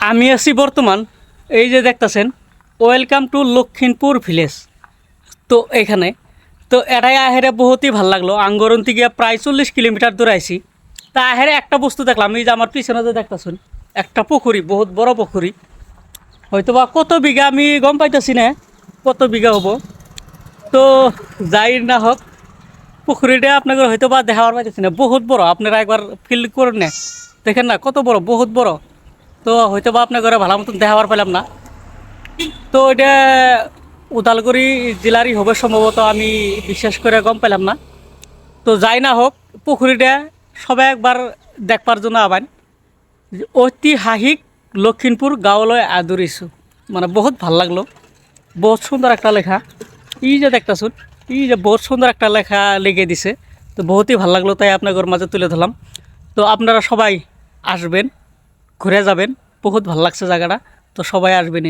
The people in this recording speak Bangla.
আমি আছি বর্তমান এই যে দেখতেছেন ওয়েলকাম টু লক্ষিণপুর ভিলেজ। তো এখানে তো এটাই আহেরে বহুতই ভাল লাগলো। আঙ্গরন্তি গিয়া প্রায় 40 কিলোমিটার দূরে আইছি। তা আহেরে একটা বস্তু দেখলাম, এই যে আমার পিছনে যে দেখতেছেন একটা পুকুরি, বহুত বড় পুকুরি, হয়তো বা কত বিঘা আমি গম পাইতেছি না কত বিঘা হব। তো যাই না হোক, পুকুরিটা আপনাদের হয়তো বা দেখাবার পাইতেছি না, বহুত বড়। আপনারা একবার ফিল করেন না, দেখেন না কত বড়, বহুত বড়। তো হয়তো বা আপনার ঘরে ভালো মতন দেখাবার পেলাম না। তো এটা উদালগুড়ি জেলারই হবে সম্ভবত, আমি বিশেষ করে গম পেলাম না। তো যাই না হোক, পুকুরিটা সবাই একবার দেখবার জন্য আবান। ঐতিহাসিক লক্ষিণপুর গাঁৱলৈ আদৰিছোঁ, মানে বহুত ভাল লাগলো। বহুত সুন্দর একটা লেখা, এই যে দেখতেছুন, এই যে বহুত সুন্দর একটা লেখা লিখে দিছে। তো বহুতই ভাল লাগলো, তাই আপনাদের মাঝে তুলে ধরলাম। তো আপনারা সবাই আসবেন, ঘুরে যাবেন, বহুত ভাল লাগছে জায়গাটা। তো সবাই আসবেন।